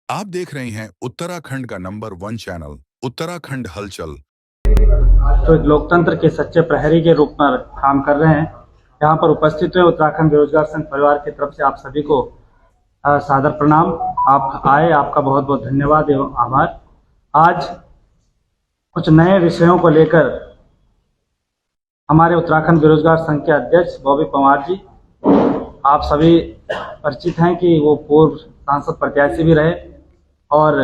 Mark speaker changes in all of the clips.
Speaker 1: आप देख रहे हैं उत्तराखंड का नंबर 1 चैनल उत्तराखंड हलचल।
Speaker 2: तो एक लोकतंत्र के सच्चे प्रहरी के रूप में काम कर रहे हैं। यहाँ पर उपस्थित हुए उत्तराखंड बेरोजगार संघ परिवार की तरफ से आप सभी को सादर प्रणाम। आप आए, आपका बहुत बहुत धन्यवाद एवं आभार। आज कुछ नए विषयों को लेकर हमारे उत्तराखंड बेरोजगार संघ के अध्यक्ष बॉबी पंवार जी, आप सभी परिचित हैं कि वो पूर्व सांसद प्रत्याशी भी रहे और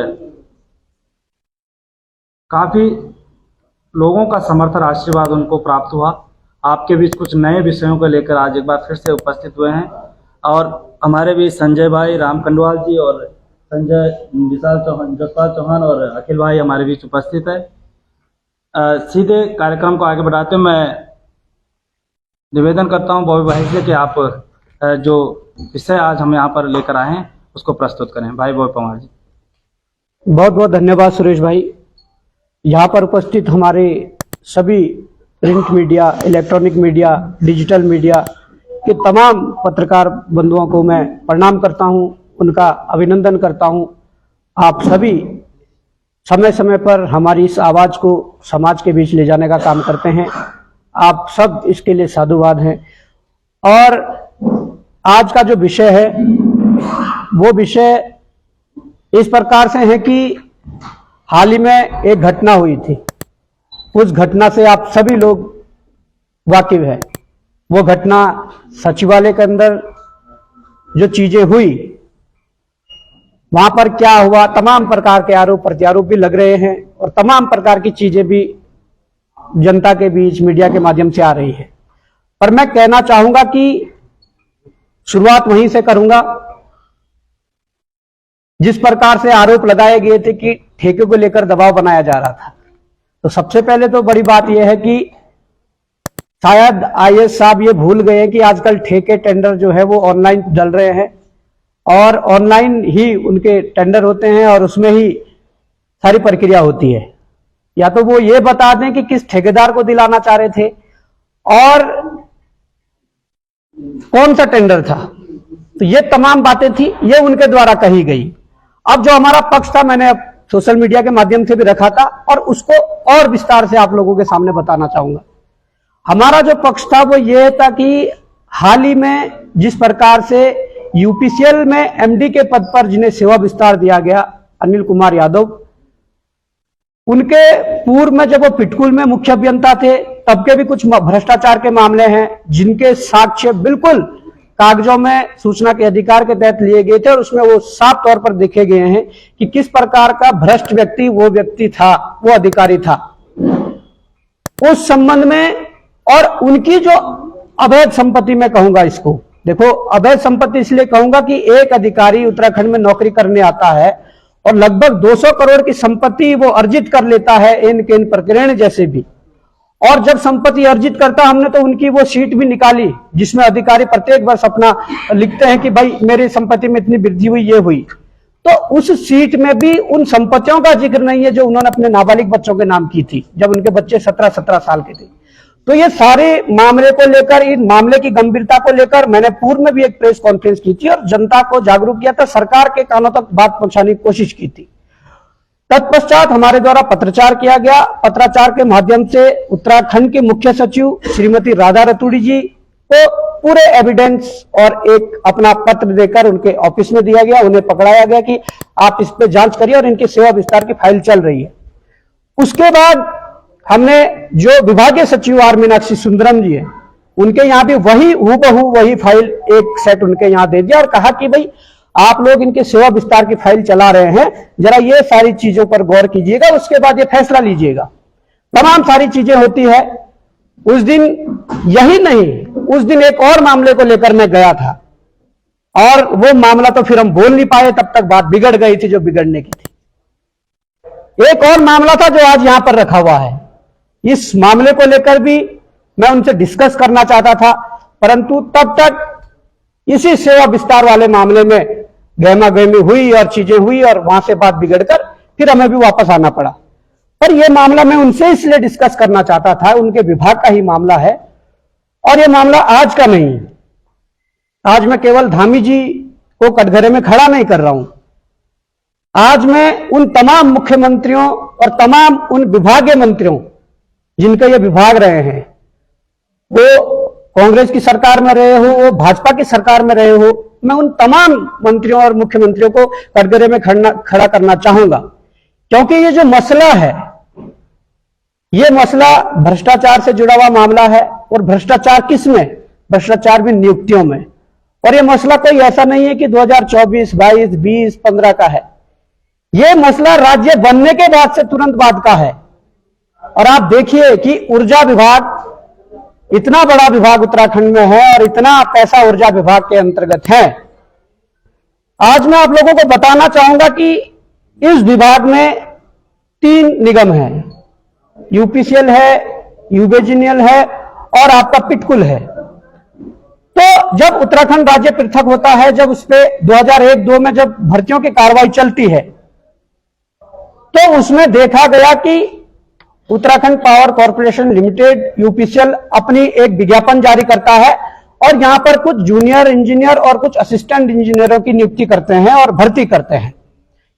Speaker 2: काफी लोगों का समर्थन आशीर्वाद उनको प्राप्त हुआ। आपके बीच कुछ नए विषयों को लेकर आज एक बार फिर से उपस्थित हुए हैं और हमारे बीच संजय भाई, राम कंडवाल जी और संजय जसपाल चौहान और अखिल भाई हमारे बीच उपस्थित है। सीधे कार्यक्रम को आगे बढ़ाते हुए मैं निवेदन करता हूं बॉबी भाई से कि आप जो विषय आज हम यहाँ पर लेकर आए हैं उसको प्रस्तुत करें। भाई बॉबी पंवार जी।
Speaker 3: बहुत बहुत धन्यवाद सुरेश भाई। यहाँ पर उपस्थित हमारे सभी print media, electronic media, digital media के तमाम पत्रकार बंधुओं को मैं प्रणाम करता हूँ, उनका अभिनंदन करता हूँ। आप सभी समय समय पर हमारी इस आवाज़ को समाज के बीच ले जाने का काम करते हैं। आप सब इसके लिए साधुवाद हैं। और आज का जो विषय है वो विषय इस प्रकार से है कि हाल ही में एक घटना हुई थी। उस घटना से आप सभी लोग वाकिफ हैं। वो घटना सचिवालय के अंदर जो चीजें हुई, वहां पर क्या हुआ, तमाम प्रकार के आरोप प्रत्यारोप भी लग रहे हैं और तमाम प्रकार की चीजें भी जनता के बीच मीडिया के माध्यम से आ रही है। पर मैं कहना चाहूंगा कि शुरुआत वहीं से करूंगा जिस प्रकार से आरोप लगाए गए थे कि ठेके को लेकर दबाव बनाया जा रहा था। तो सबसे पहले तो बड़ी बात यह है कि शायद आईएएस साहब ये भूल गए कि आजकल ठेके टेंडर जो है वो ऑनलाइन चल रहे हैं और ऑनलाइन ही उनके टेंडर होते हैं और उसमें ही सारी प्रक्रिया होती है। या तो वो ये बता दें कि किस ठेकेदार को दिलाना चाह रहे थे और कौन सा टेंडर था। तो ये तमाम बातें थी, ये उनके द्वारा कही गई। अब जो हमारा पक्ष था, मैंने सोशल मीडिया के माध्यम से भी रखा था और उसको और विस्तार से आप लोगों के सामने बताना चाहूंगा। हमारा जो पक्ष था वो ये था कि हाल ही में जिस प्रकार से यूपीसीएल में एमडी के पद पर जिन्हें सेवा विस्तार दिया गया, अनिल कुमार यादव, उनके पूर्व में जब वो पिटकुल में मुख्य अभियंता थे तब के भी कुछ भ्रष्टाचार के मामले हैं जिनके साक्ष्य बिल्कुल कागजों में सूचना के अधिकार के तहत लिए गए थे और उसमें वो साफ तौर पर देखे गए हैं कि किस प्रकार का भ्रष्ट व्यक्ति वो व्यक्ति था, वो अधिकारी था। उस संबंध में और उनकी जो अवैध संपत्ति, मैं कहूंगा इसको, देखो अवैध संपत्ति इसलिए कहूंगा कि एक अधिकारी उत्तराखंड में नौकरी करने आता है और लगभग 200 करोड़ की संपत्ति वो अर्जित कर लेता है, इन प्रकरण जैसे भी। और जब संपत्ति अर्जित करता, हमने तो उनकी वो शीट भी निकाली जिसमें अधिकारी प्रत्येक वर्ष अपना लिखते हैं कि भाई मेरी संपत्ति में इतनी वृद्धि हुई, ये हुई। तो उस सीट में भी उन संपत्तियों का जिक्र नहीं है जो उन्होंने अपने नाबालिग बच्चों के नाम की थी जब उनके बच्चे 17-17 साल के थे। तो ये सारे मामले को लेकर, इन मामले की गंभीरता को लेकर मैंने पूर्व में भी एक प्रेस कॉन्फ्रेंस की थी और जनता को जागरूक किया था, सरकार के कानों तक बात पहुंचाने की कोशिश की थी। तत्पश्चात हमारे द्वारा पत्रचार किया गया। पत्राचार के माध्यम से उत्तराखंड के मुख्य सचिव श्रीमती राधा रतूड़ी जी को पूरे एविडेंस और एक अपना पत्र देकर उनके ऑफिस में दिया गया। उन्हें पकड़ाया गया कि आप इस पे जांच करिए और इनकी सेवा विस्तार की फाइल चल रही है। उसके बाद हमने जो विभागीय सचिव आर मीनाक्षी सुंदरम जी है, उनके यहाँ भी वही हूबहू वही फाइल एक सेट उनके यहाँ दे दिया और कहा कि भाई आप लोग इनके सेवा विस्तार की फाइल चला रहे हैं, जरा ये सारी चीजों पर गौर कीजिएगा, उसके बाद ये फैसला लीजिएगा। तमाम सारी चीजें होती है। उस दिन यही नहीं, उस दिन एक और मामले को लेकर मैं गया था और वो मामला तो फिर हम बोल नहीं पाए, तब तक बात बिगड़ गई थी जो बिगड़ने की थी। एक और मामला था जो आज यहां पर रखा हुआ है। इस मामले को लेकर भी मैं उनसे डिस्कस करना चाहता था, परंतु तब तक इसी सेवा विस्तार वाले मामले में गहमा गहमी हुई और चीजें हुई और वहां से बात बिगड़कर फिर हमें भी वापस आना पड़ा। पर यह मामला मैं उनसे इसलिए डिस्कस करना चाहता था, उनके विभाग का ही मामला है और यह मामला आज का नहीं। आज मैं केवल धामी जी को कटघरे में खड़ा नहीं कर रहा हूं, आज मैं उन तमाम मुख्यमंत्रियों और तमाम उन विभागीय मंत्रियों जिनके ये विभाग रहे हैं, वो कांग्रेस की सरकार में रहे हो, वो भाजपा की सरकार में रहे हो, मैं उन तमाम मंत्रियों और मुख्यमंत्रियों को कटघरे में खड़ा करना चाहूंगा। क्योंकि ये जो मसला है, ये मसला भ्रष्टाचार से जुड़ा हुआ मामला है। और भ्रष्टाचार किस में? भ्रष्टाचार भी नियुक्तियों में। और ये मसला कोई ऐसा नहीं है कि 2024, 22, 20, 15 का है। ये मसला राज्य बनने के बाद से तुरंत बाद का है। और आप देखिए कि ऊर्जा विभाग, इतना बड़ा विभाग उत्तराखंड में है और इतना पैसा ऊर्जा विभाग के अंतर्गत है। आज मैं आप लोगों को बताना चाहूंगा कि इस विभाग में 3 निगम हैं, यूपीसीएल है, यूबेजिनियल है और आपका पिटकुल है। तो जब उत्तराखंड राज्य पृथक होता है, जब उस पे 2001-2 में जब भर्तियों की कार्रवाई चलती है, तो उसमें देखा गया कि Uttarakhand power corporation limited UPCL अपनी एक विज्ञापन जारी करता है और यहां पर कुछ जूनियर इंजीनियर और कुछ असिस्टेंट इंजीनियरों की नियुक्ति करते हैं और भर्ती करते हैं।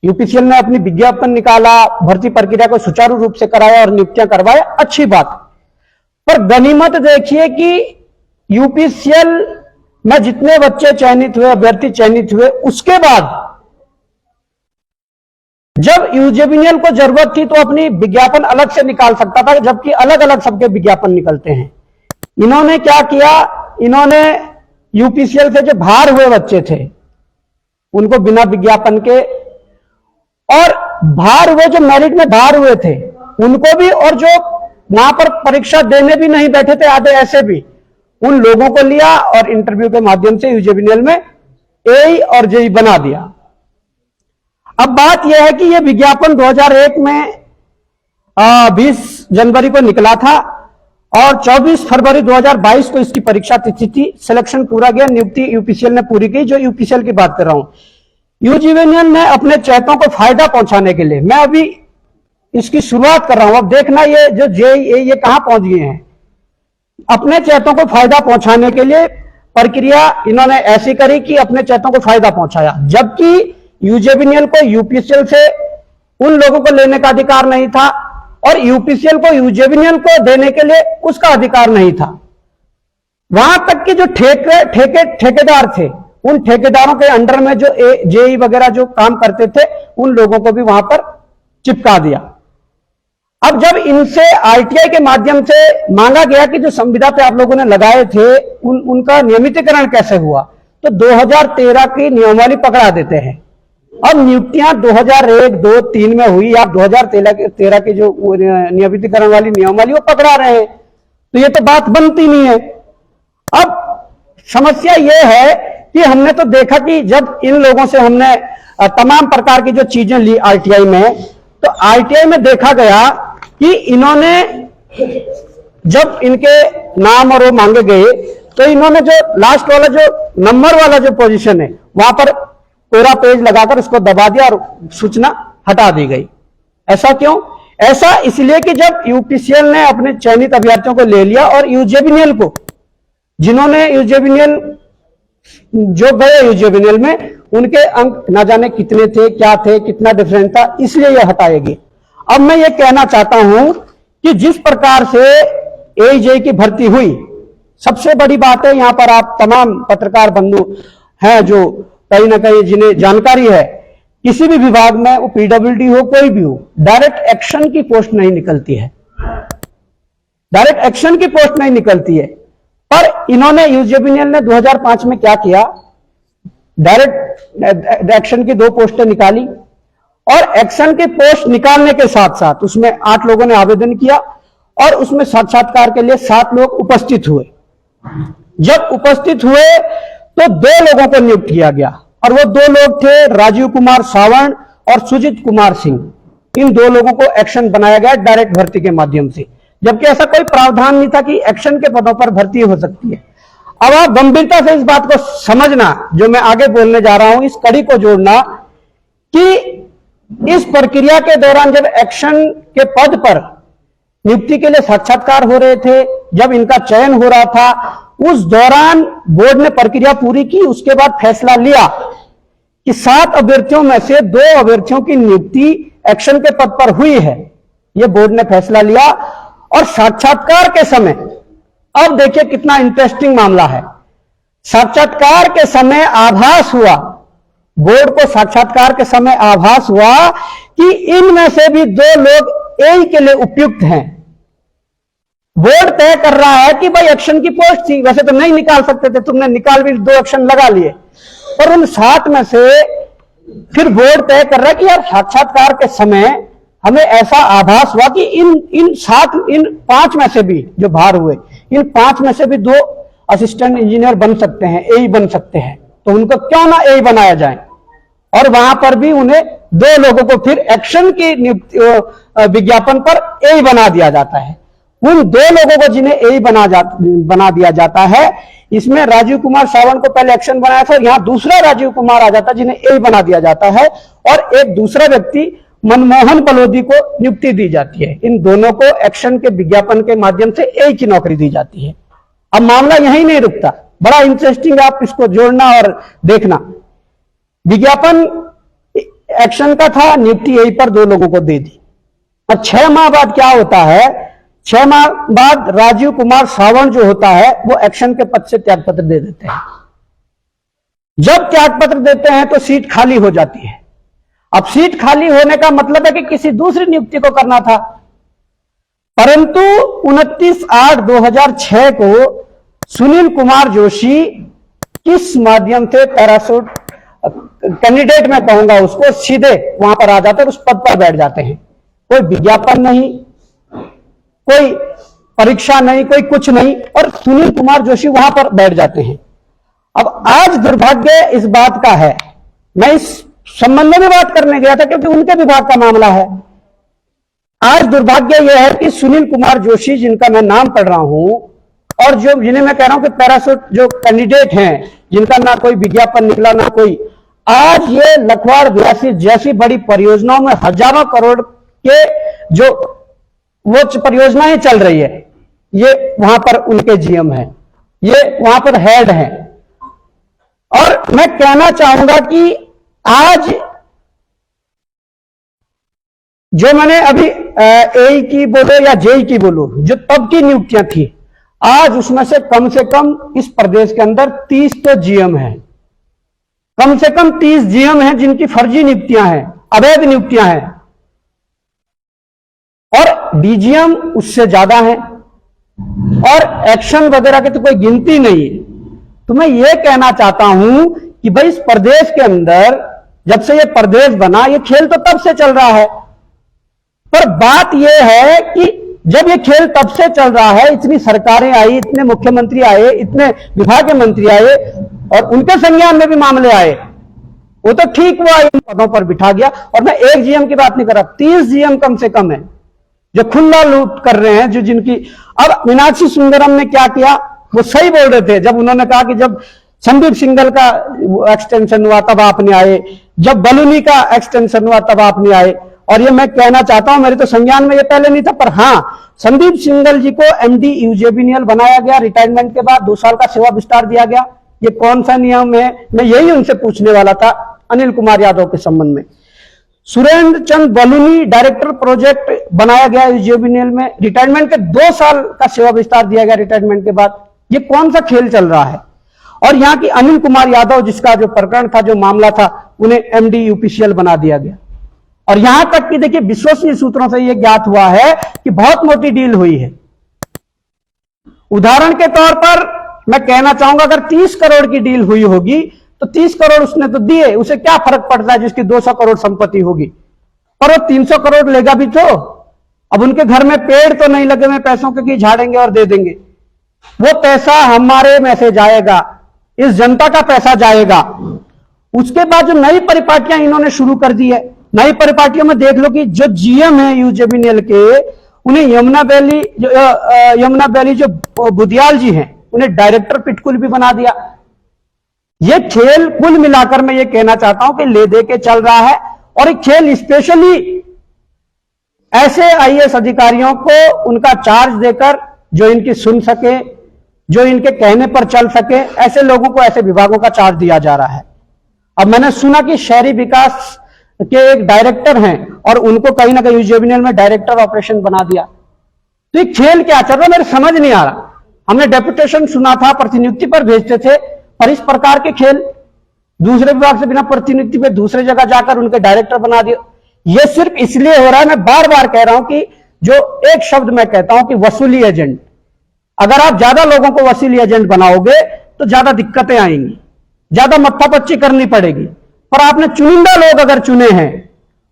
Speaker 3: यूपीसीएल ने अपनी विज्ञापन निकाला, भर्ती प्रक्रिया को सुचारू रूप से कराया और नियुक्तियां करवाया, अच्छी बात। पर गनीमत देखिए कि यूपीसीएल में जितने बच्चे चयनित हुए, अभ्यर्थी चयनित हुए, उसके बाद जब यूजेबीनियल को जरूरत थी तो अपनी विज्ञापन अलग से निकाल सकता था, जबकि अलग अलग सबके विज्ञापन निकलते हैं। इन्होंने क्या किया, इन्होंने यूपीसीएल से जो बाहर हुए बच्चे थे उनको बिना विज्ञापन के, और बाहर हुए जो मेरिट में बाहर हुए थे उनको भी, और जो वहां पर परीक्षा देने भी नहीं बैठे थे आधे ऐसे भी, उन लोगों को लिया और इंटरव्यू के माध्यम से यूजेबीनियल में एई और जेई बना दिया। अब बात यह है कि यह विज्ञापन 2001 में 20 जनवरी को निकला था और 24 फरवरी 2022 को इसकी परीक्षा तिथि थी। सिलेक्शन पूरा गया, नियुक्ति यूपीसीएल ने पूरी की। जो यूपीसीएल की बात कर रहा हूं, यूजेबीनियल ने अपने चयतों को फायदा पहुंचाने के लिए, मैं अभी इसकी शुरुआत कर रहा हूं, अब देखना ये जो जेईई ये कहां पहुंच गए हैं। अपने चयतों को फायदा पहुंचाने के लिए प्रक्रिया इन्होंने ऐसी करी कि अपने चयतों को फायदा पहुंचाया, जबकि यूजेबीनियल को यूपीसीएल से उन लोगों को लेने का अधिकार नहीं था और यूपीसीएल को यूजेबीनियल को देने के लिए उसका अधिकार नहीं था। वहां तक कि जो ठेकेदार थे, उन ठेकेदारों के अंडर में जो जेई वगैरह जो काम करते थे, उन लोगों को भी वहां पर चिपका दिया। अब जब इनसे आरटीआई के माध्यम से मांगा गया कि जो संविदा पे आप लोगों ने लगाए थे उनका नियमितीकरण कैसे हुआ, तो 2013 की नियमावली पकड़ा देते हैं। अब नियुक्तियां 2001, 2, 3 में हुई, आप 2013 की जो नियमितीकरण वाली नियमावली वो पकड़ा रहे हैं, तो ये तो बात बनती नहीं है। अब समस्या ये है कि हमने तो देखा कि जब इन लोगों से हमने तमाम प्रकार की जो चीजें ली आरटीआई में, तो आरटीआई में देखा गया कि इन्होंने जब इनके नाम और वो मांगे गए, तो इन्होंने जो लास्ट वाला जो नंबर वाला जो पोजीशन है वहां पर पूरा पेज लगाकर उसको दबा दिया और सूचना हटा दी गई। ऐसा क्यों? ऐसा इसलिए कि जब यूपीसीएल ने अपने चयनित अभ्यर्थियों को ले लिया और यूजेबीनियल को, जिन्होंने यूजेबीनियल जो गए यूजेबीनियल में, उनके अंक ना जाने कितने थे, क्या थे, कितना डिफरेंस था, इसलिए यह हटाएगी। अब मैं ये कहना चाहता हूं कि जिस प्रकार से एजेई की भर्ती हुई, सबसे बड़ी बात है, यहां पर आप तमाम पत्रकार बंधु हैं जो कहीं ना कहीं जिन्हें जानकारी है, किसी भी विभाग में, वो पीडब्ल्यूडी हो कोई भी हो, डायरेक्ट एक्शन की पोस्ट नहीं निकलती है, डायरेक्ट एक्शन की पोस्ट नहीं निकलती है। पर इन्होंने यूजेबीनियल ने 2005 में क्या किया, डायरेक्ट एक्शन की 2 पोस्टें निकाली और एक्शन की पोस्ट निकालने के साथ साथ उसमें 8 लोगों ने आवेदन किया और उसमें साक्षात्कार के लिए 7 लोग उपस्थित हुए। जब उपस्थित हुए तो 2 लोगों को नियुक्त किया गया और वो 2 लोग थे राजीव कुमार सावर्ण और सुजीत कुमार सिंह। इन 2 लोगों को एक्शन बनाया गया डायरेक्ट भर्ती के माध्यम से, जबकि ऐसा कोई प्रावधान नहीं था कि एक्शन के पदों पर भर्ती हो सकती है। अब आप गंभीरता से इस बात को समझना, जो मैं आगे बोलने जा रहा हूं, इस कड़ी को जोड़ना कि इस प्रक्रिया के दौरान जब एक्शन के पद पर नियुक्ति के लिए साक्षात्कार हो रहे थे, जब इनका चयन हो रहा था, उस दौरान बोर्ड ने प्रक्रिया पूरी की, उसके बाद फैसला लिया कि 7 अभ्यर्थियों में से 2 अभ्यर्थियों की नियुक्ति एक्शन के पद पर हुई है, यह बोर्ड ने फैसला लिया। और साक्षात्कार के समय, अब देखिए कितना इंटरेस्टिंग मामला है, साक्षात्कार के समय आभास हुआ, बोर्ड को साक्षात्कार के समय आभास हुआ कि इनमें से भी 2 लोग एई के लिए उपयुक्त हैं। बोर्ड तय कर रहा है कि भाई एक्शन की पोस्ट थी, वैसे तो नहीं निकाल सकते थे, तुमने निकाल भी 2 एक्शन लगा लिए, पर उन 7 में से फिर बोर्ड तय कर रहा है कि यार साक्षात्कार के समय हमें ऐसा आभास हुआ कि इन 5 में से भी जो बाहर हुए, इन 5 में से भी 2 असिस्टेंट इंजीनियर बन सकते हैं, एई बन सकते हैं, तो उनको क्यों ना एई बनाया जाए। और वहां पर भी उन्हें 2 लोगों को फिर एक्शन की विज्ञापन पर एई बना दिया जाता है। उन 2 लोगों को जिन्हें एई बना दिया जाता है, इसमें राजीव कुमार सावंत को पहले एक्शन बनाया था, यहां दूसरा राजीव कुमार आ जाता है जिन्हें एई बना दिया जाता है, और एक दूसरा व्यक्ति मनमोहन बलोदी को नियुक्ति दी जाती है। इन दोनों को एक्शन के विज्ञापन के माध्यम से एई की नौकरी दी जाती है। अब मामला यहीं नहीं रुकता, बड़ा इंटरेस्टिंग, आप इसको जोड़ना और देखना। विज्ञापन एक्शन का था, नियुक्ति एई पर 2 लोगों को दे दी। और 6 माह बाद क्या होता है, 6 माह बाद राजीव कुमार सावंत जो होता है वो एक्शन के पद से त्यागपत्र दे देते हैं। जब त्यागपत्र देते हैं तो सीट खाली हो जाती है। अब सीट खाली होने का मतलब है कि किसी दूसरी नियुक्ति को करना था, परंतु 29/8/2006 को सुनील कुमार जोशी किस माध्यम से पैराशूट कैंडिडेट में कहूंगा उसको, सीधे वहां पर आ जाते हैं, उस पद पर बैठ जाते हैं। कोई विज्ञापन नहीं, कोई परीक्षा नहीं, कोई कुछ नहीं, और सुनील कुमार जोशी वहां पर बैठ जाते हैं। अब आज दुर्भाग्य इस बात का है, मैं इस संबंध में बात करने गया था क्योंकि उनके विभाग का मामला है। आज दुर्भाग्य यह है कि सुनील कुमार जोशी, जिनका मैं नाम पढ़ रहा हूं, और जो जिन्हें मैं कह रहा हूं कि पैराशूट जो कैंडिडेट हैं, जिनका ना कोई विज्ञापन निकला ना कोई, आज ये लखवाड़ ब्यासी जैसी बड़ी परियोजनाओं में हजारों करोड़ के जो वो परियोजनाएं चल रही है, ये वहां पर उनके जीएम है, ये वहां पर हेड है। और मैं कहना चाहूंगा कि आज जो मैंने अभी एई की बोलो या जेई की बोलो, जो तब की नियुक्तियां थी, आज उसमें से कम इस प्रदेश के अंदर 30 तो जीएम है, कम से कम 30 जीएम हैं जिनकी फर्जी नियुक्तियां हैं, अवैध नियुक्तियां हैं, और डीजीएम उससे ज्यादा है, और एक्शन वगैरह की तो कोई गिनती नहीं है। तो मैं ये कहना चाहता हूं कि भाई इस प्रदेश के अंदर जब से ये प्रदेश बना, ये खेल तो तब से चल रहा है, पर बात यह है कि जब ये खेल तब से चल रहा है, इतनी सरकारें आई, इतने मुख्यमंत्री आए, इतने विभाग के मंत्री आए, और उनके संज्ञान में भी मामले आए, वो तो ठीक हुआ, इन पदों पर बिठा गया। और मैं एक जीएम की बात नहीं कर रहा, 30 जीएम कम से कम है जो खुला लूट कर रहे हैं, जो जिनकी। अब मीनाक्षी सुंदरम ने क्या किया, वो सही बोल रहे थे जब उन्होंने कहा कि जब संदीप सिंघल का एक्सटेंशन हुआ तब आप नहीं आए, जब बलूनी का एक्सटेंशन हुआ तब आप नहीं आए। और ये मैं कहना चाहता हूं, मेरे तो संज्ञान में ये पहले नहीं था, पर हां, संदीप सिंघल जी को एमडी यूजेबीनियल बनाया गया, रिटायरमेंट के बाद 2 साल का सेवा विस्तार दिया गया। ये कौन सा नियम है, मैं यही उनसे पूछने वाला था अनिल कुमार यादव के संबंध में। सुरेंद्र चंद बलूनी डायरेक्टर प्रोजेक्ट बनाया गया यूजेबीनियल में, रिटायरमेंट के 2 साल का सेवा विस्तार दिया गया रिटायरमेंट के बाद। ये कौन सा खेल चल रहा है। और यहाँ की अनिल कुमार यादव, जिसका जो प्रकरण था, जो मामला था, उन्हें एमडी यूपीसीएल बना दिया गया। और यहां तक कि देखिए, विश्वसनीय सूत्रों से यह ज्ञात हुआ है कि बहुत मोटी डील हुई है। उदाहरण के तौर पर मैं कहना चाहूंगा, अगर 30 करोड़ की डील हुई होगी तो 30 करोड़ उसने तो दिए, उसे क्या फर्क पड़ता है जिसकी 200 करोड़ संपत्ति होगी, पर वो 300 करोड़ लेगा भी तो। अब उनके घर में पेड़ तो नहीं लगे हुए पैसों के कि झाड़ेंगे और दे देंगे, वो पैसा हमारे में से जाएगा, इस जनता का पैसा जाएगा। उसके बाद जो नई परिपाटियां इन्होंने शुरू कर दी है, नई परिपाटियों में देख लो कि जो जीएम है यूजेबीनियल के, उन्हें यमुना वैली जो बुदियाल जी हैं, उन्हें डायरेक्टर पिटकुल भी बना दिया। ये खेल कुल मिलाकर मैं ये कहना चाहता हूं कि ले दे के चल रहा है। और एक खेल स्पेशली ऐसे आईएएस अधिकारियों को उनका चार्ज देकर, जो इनकी सुन सके, जो इनके कहने पर चल सके, ऐसे लोगों को ऐसे विभागों का चार्ज दिया जा रहा है। अब मैंने सुना कि शहरी विकास के एक डायरेक्टर हैं और उनको कहीं ना कहीं यूजेबीएल में डायरेक्टर ऑपरेशन बना दिया। तो ये खेल क्या चल रहा है मेरे समझ नहीं आ रहा। हमने डेपुटेशन सुना था, प्रतिनियुक्ति पर भेजते थे, और इस प्रकार के खेल दूसरे विभाग से बिना प्रतिनियुक्ति पे दूसरे जगह जाकर उनके डायरेक्टर बना दिए। ये सिर्फ इसलिए हो रहा है, मैं बार बार कह रहा हूं कि जो एक शब्द मैं कहता हूं कि वसूली एजेंट, अगर आप ज्यादा लोगों को वसूली एजेंट बनाओगे तो ज्यादा दिक्कतें आएंगी, ज्यादा मत्थापच्ची करनी पड़ेगी। पर आपने चुनिंदा लोग अगर चुने हैं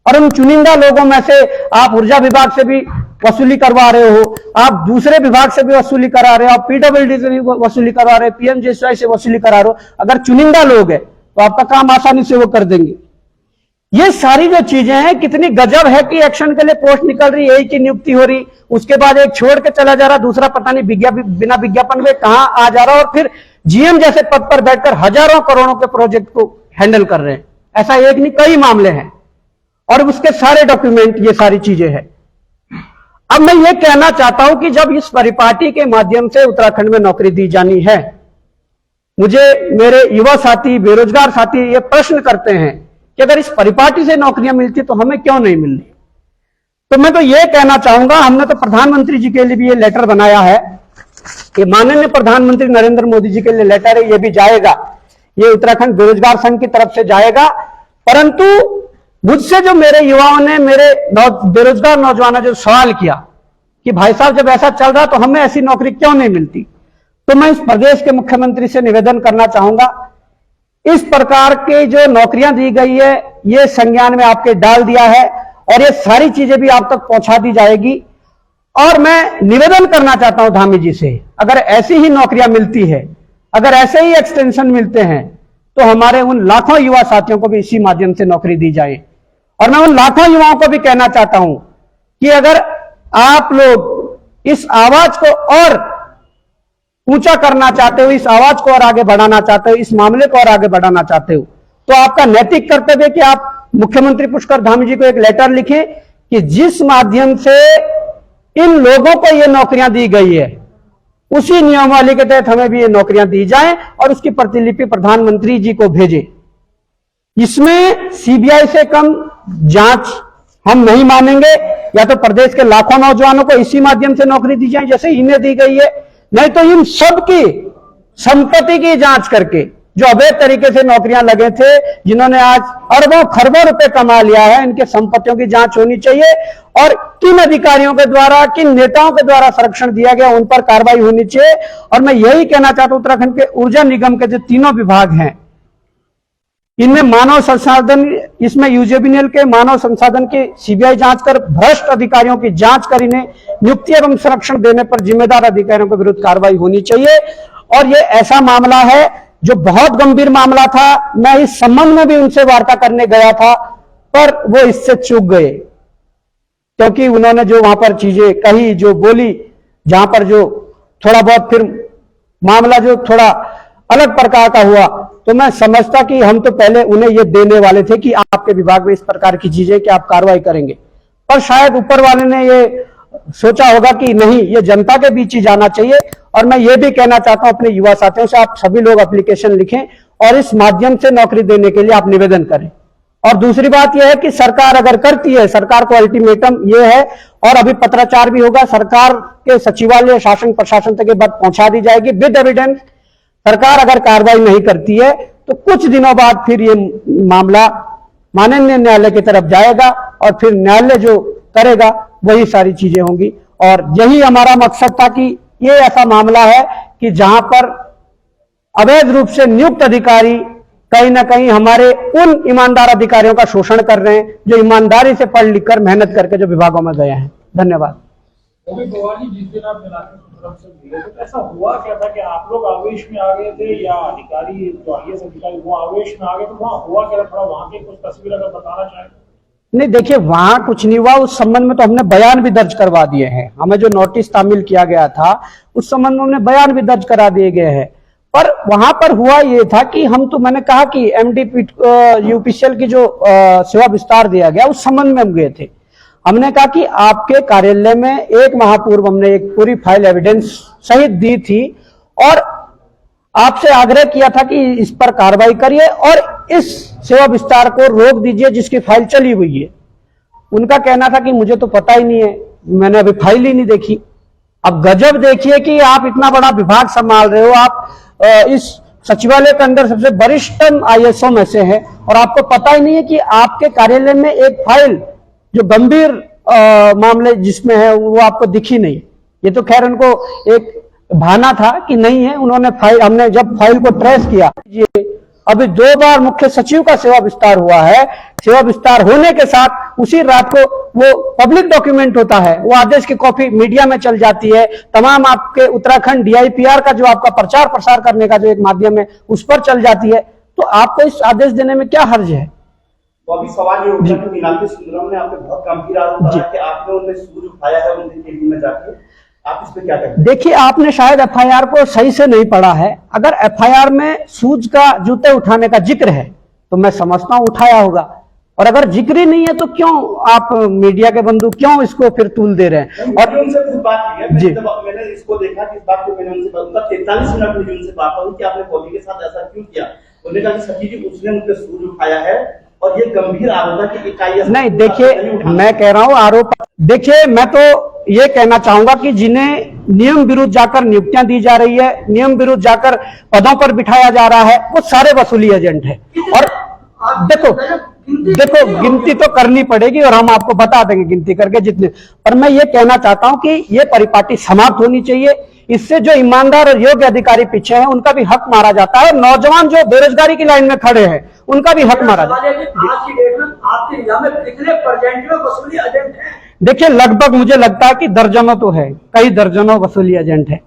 Speaker 3: और उन चुनिंदा लोगों में से आप ऊर्जा विभाग से भी वसूली करवा रहे हो, आप दूसरे विभाग से भी वसूली करा रहे हो, आप पीडब्ल्यूडी से भी वसूली करवा रहे हो, पीएमजीएसवाई से वसूली करा रहे हो, अगर चुनिंदा लोग हैं तो आपका काम आसानी से वो कर देंगे। ये सारी जो चीजें हैं, कितनी गजब है कि एक्शन के लिए पोस्ट निकल रही, एक की नियुक्ति हो रही, उसके बाद एक छोड़ के चला जा रहा, दूसरा पता नहीं बिना विज्ञापन में कहां आ जा रहा, और फिर जीएम जैसे पद पर बैठकर हजारों करोड़ों के प्रोजेक्ट को हैंडल कर रहे हैं। ऐसा एक नहीं, कई मामले हैं और उसके सारे डॉक्यूमेंट, ये सारी चीजें हैं। अब मैं ये कहना चाहता हूं कि जब इस परिपाटी के माध्यम से उत्तराखंड में नौकरी दी जानी है, मुझे मेरे युवा साथी, बेरोजगार साथी ये प्रश्न करते हैं कि अगर इस परिपाटी से नौकरियां मिलती तो हमें क्यों नहीं मिल रही। तो मैं तो ये कहना चाहूंगा, हमने तो प्रधानमंत्री जी के लिए भी ये लेटर बनाया है कि माननीय प्रधानमंत्री नरेंद्र मोदी जी के लिए लेटर है, ये भी जाएगा, ये उत्तराखंड बेरोजगार संघ की तरफ से जाएगा। परंतु मुझसे जो मेरे युवाओं ने, मेरे बेरोजगार नौजवानों ने जो सवाल किया कि भाई साहब जब ऐसा चल रहा तो हमें ऐसी नौकरी क्यों नहीं मिलती, तो मैं इस प्रदेश के मुख्यमंत्री से निवेदन करना चाहूंगा, इस प्रकार के जो नौकरियां दी गई है ये संज्ञान में आपके डाल दिया है और ये सारी चीजें भी आप तक पहुंचा दी जाएगी। और मैं निवेदन करना चाहता हूं धामी जी से, अगर ऐसी ही नौकरियां मिलती है, अगर ऐसे ही एक्सटेंशन मिलते हैं तो हमारे उन लाखों युवा साथियों को भी इसी माध्यम से नौकरी दी जाए। और मैं उन लाखों युवाओं को भी कहना चाहता हूं कि अगर आप लोग इस आवाज को और ऊंचा करना चाहते हो, इस आवाज को और आगे बढ़ाना चाहते हो, इस मामले को और आगे बढ़ाना चाहते हो, तो आपका नैतिक कर्तव्य है कि आप मुख्यमंत्री पुष्कर धामी जी को एक लेटर लिखें कि जिस माध्यम से इन लोगों को ये नौकरियां दी गई है उसी नियमावली के तहत हमें भी ये नौकरियां दी जाएं और उसकी प्रतिलिपि प्रधानमंत्री जी को भेजें। इसमें सीबीआई से कम जांच हम नहीं मानेंगे, या तो प्रदेश के लाखों नौजवानों को इसी माध्यम से नौकरी दी जाए जैसे इन्हें दी गई है, नहीं तो इन सबकी संपत्ति की जांच करके जो अवैध तरीके से नौकरियां लगे थे, जिन्होंने आज अरबों खरबों रुपए कमा लिया है, इनके संपत्तियों की जांच होनी चाहिए और किन अधिकारियों के द्वारा, किन नेताओं के द्वारा संरक्षण दिया गया उन पर कार्रवाई होनी चाहिए। और मैं यही कहना चाहता हूं, उत्तराखंड के ऊर्जा निगम के जो तीनों विभाग हैं, इनमें मानव संसाधन, इसमें यूजेबीएल के मानव संसाधन की सीबीआई जांच कर, भ्रष्ट अधिकारियों की जांच कर इन्हें नियुक्ति एवं संरक्षण देने पर जिम्मेदार अधिकारियों के विरुद्ध कार्रवाई होनी चाहिए। और ये ऐसा मामला है जो बहुत गंभीर मामला था, मैं इस संबंध में भी उनसे वार्ता करने गया था पर वो इससे चूक गए, क्योंकि उन्होंने जो वहां पर चीजें कही, जो बोली, जहां पर जो थोड़ा बहुत फिर मामला जो थोड़ा अलग प्रकार का हुआ, तो मैं समझता कि हम तो पहले उन्हें ये देने वाले थे कि आपके विभाग में इस प्रकार की चीजें कि आप कार्रवाई करेंगे, पर शायद ऊपर वाले ने ये सोचा होगा कि नहीं, ये जनता के बीच ही जाना चाहिए। और मैं ये भी कहना चाहता हूं अपने युवा साथियों से, आप सभी लोग एप्लीकेशन लिखें और इस माध्यम से नौकरी देने के लिए आप निवेदन करें। और दूसरी बात यह है कि सरकार अगर करती है, सरकार को अल्टीमेटम ये है, और अभी पत्राचार भी होगा, सरकार के सचिवालय, शासन प्रशासन तक ये बात पहुंचा दी जाएगी विद एविडेंस। सरकार अगर कार्रवाई नहीं करती है तो कुछ दिनों बाद फिर ये मामला माननीय न्यायालय की तरफ जाएगा और फिर न्यायालय जो करेगा वही सारी चीजें होंगी। और यही हमारा मकसद था कि ये ऐसा मामला है कि जहां पर अवैध रूप से नियुक्त अधिकारी कहीं ना कहीं हमारे उन ईमानदार अधिकारियों का शोषण कर रहे हैं जो ईमानदारी से पढ़ लिख कर मेहनत करके जो विभागों में गए हैं। धन्यवाद।
Speaker 4: जिस दिन आप तरफ से मिले तो ऐसा हुआ क्या था कि आप लोग आवेश में आ गए थे या अधिकारी जो आईएएस अधिकारी वो आवेश में आ गए, तो वहां हुआ क्या, थोड़ा वहां की कुछ तस्वीर अगर बताना चाहें।
Speaker 3: नहीं, देखिए वहां कुछ नहीं हुआ, उस संबंध में तो हमने बयान भी दर्ज करवा दिए हैं। हमें जो नोटिस तामील किया गया था उस संबंध में हमने बयान भी दर्ज करा दिए गए हैं। पर वहां पर हुआ ये था कि हम तो, मैंने कहा कि एमडी यूपीसीएल की जो सेवा विस्तार दिया गया उस संबंध में हम गए थे। हमने कहा कि आपके कार्यालय में एक माह पूर्व हमने एक पूरी फाइल एविडेंस सहित दी थी और आपसे आग्रह किया था कि इस पर कार्रवाई करिए और इस सेवा विस्तार को रोक दीजिए जिसकी फाइल चली हुई है। उनका कहना था कि मुझे तो पता ही नहीं है, मैंने अभी फाइल ही नहीं देखी। अब गजब देखिए कि आप इतना बड़ा विभाग संभाल रहे हो, आप इस सचिवालय के अंदर सबसे वरिष्ठ आईएसओ में से है और आपको पता ही नहीं है कि आपके कार्यालय में एक फाइल जो गंभीर मामले जिसमें है वो आपको दिखी नहीं। ये तो खैर उनको एक भाना था कि नहीं है, उन्होंने फाइल, हमने जब फाइल को ट्रेस किया, ये अभी 2 बार मुख्य सचिव का सेवा विस्तार हुआ है। सेवा विस्तार होने के साथ उसी रात को वो पब्लिक डॉक्यूमेंट होता है, वो आदेश की कॉपी मीडिया में चल जाती है। तमाम आपके उत्तराखंड डीआईपीआर का जो आपका प्रचार प्रसार करने का जो एक माध्यम है उस पर चल जाती है। तो आपको इस आदेश देने में क्या हर्ज है?
Speaker 5: तो अभी सवाल ये उठा कि मीनाक्षी सुंदरम ने आपने बहुत गंभीर आरोप लगाया कि आपने उन्हें सूझ उठाया है उनके केबिन में जाके, आप इस पे क्या कहते हैं?
Speaker 3: देखिए, आपने शायद एफआईआर को सही से नहीं पढ़ा है। अगर एफआईआर में सूज का जूते उठाने का जिक्र है तो मैं समझता हूं उठाया होगा, और अगर जिक्र ही नहीं है तो क्यों आप मीडिया के बंधु क्यों इसको फिर तूल दे रहे हैं? और
Speaker 5: उनसे कुछ बात की है,
Speaker 3: जी,
Speaker 5: जब मैंने इसको देखा कि इस बात को मैंने उनसे उनका 43 मिनट मुझे उनसे बात हुई कि आपने कॉपी के साथ ऐसा क्यों किया। उन्होंने कहा कि सचिव जी उसने मुझे सूझ उठाया है और ये गंभीर आरोप है कि इकाई
Speaker 3: नहीं। देखिए, मैं कह रहा हूं आरोप, देखिए मैं तो ये कहना चाहूंगा कि जिन्हें नियम विरुद्ध जाकर नियुक्तियां दी जा रही है, नियम विरुद्ध जाकर पदों पर बिठाया जा रहा है, वो सारे वसूली एजेंट हैं। और देखो गिनती तो करनी पड़ेगी और हम आपको बता देंगे गिनती करके जितने, पर मैं ये कहना चाहता हूं कि ये परिपाटी समाप्त होनी चाहिए। इससे जो ईमानदार और योग्य अधिकारी पीछे हैं उनका भी हक मारा जाता है, और नौजवान जो बेरोजगारी की लाइन में खड़े हैं उनका भी हक मारा जाता है।
Speaker 6: आज की डेट में आपके जिला में कितने परसेंट में वसूली एजेंट हैं?
Speaker 3: देखिए, लगभग मुझे लगता है कि दर्जनों तो है, कई दर्जनों वसूली एजेंट है।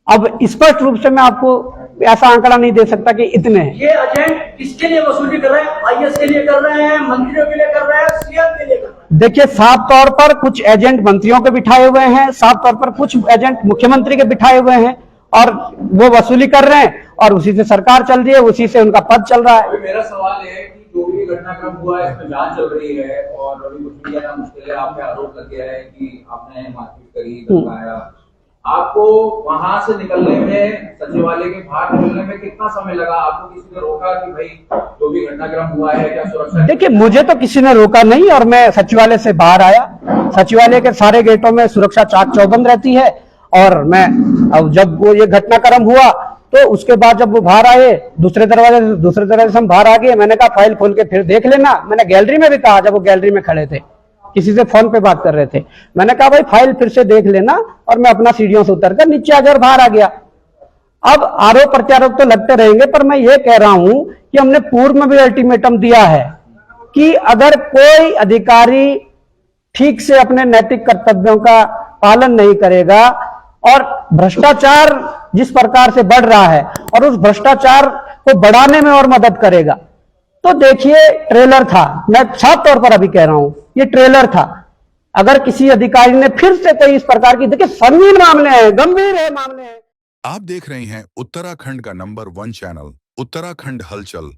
Speaker 3: अब स्पष्ट रूप से मैं आपको ऐसा आंकड़ा नहीं दे सकता कि इतने हैं।
Speaker 6: ये एजेंट किसके लिए वसूली कर रहे हैं? आईएएस के लिए कर रहे हैं, मंत्रियों के लिए कर रहे हैं, सीएम के लिए कर रहे हैं?
Speaker 3: देखिए, साफ तौर पर कुछ एजेंट मंत्रियों के बिठाए हुए हैं, साफ तौर पर कुछ एजेंट मुख्यमंत्री के बिठाए हुए हैं और वो वसूली कर रहे हैं और उसी से सरकार चल रही है, उसी से उनका पद चल रहा है।
Speaker 7: मेरा सवाल है कि जो भी घटनाक्रम हुआ है इसमें जांच चल रही है और अभी कुछ भी जाना मुश्किल है। आप पे आरोप लग गया है कि आपने मारपीट करी, धमकाया। आपको वहां से निकलने में, सचिवालय के बाहर निकलने में कितना समय लगा? आपको किसी ने रोका कि भाई जो भी घटनाक्रम हुआ है क्या सुरक्षा?
Speaker 3: देखिए, मुझे तो किसी ने रोका नहीं और मैं सचिवालय से बाहर आया। सचिवालय के सारे गेटों में सुरक्षा चाक चौबंद रहती है और मैं अब जब वो ये घटनाक्रम हुआ तो उसके बाद जब वो बाहर आए दूसरे दरवाजे से हम बाहर आ गए। मैंने कहा फाइल खोल के फिर देख लेना। मैंने गैलरी में भी कहा, जब वो गैलरी में खड़े थे किसी से फोन पे बात कर रहे थे, मैंने कहा भाई फाइल फिर से देख लेना, और मैं अपना सीढ़ियों से उतरकर नीचे आकर बाहर आ गया। अब आरोप प्रत्यारोप तो लगते रहेंगे, पर मैं ये कह रहा हूं कि हमने पूर्व में भी अल्टीमेटम दिया है कि अगर कोई अधिकारी ठीक से अपने नैतिक कर्तव्यों का पालन नहीं करेगा और भ्रष्टाचार जिस प्रकार से बढ़ रहा है और उस भ्रष्टाचार को बढ़ाने में और मदद करेगा, तो देखिए ट्रेलर था, मैं साफ तौर पर अभी कह रहा हूं ये ट्रेलर था। अगर किसी अधिकारी ने फिर से कोई इस प्रकार की, देखिए संगीन मामले हैं, गंभीर है मामले हैं।
Speaker 1: आप देख रहे हैं उत्तराखंड का नंबर 1 चैनल उत्तराखंड हलचल।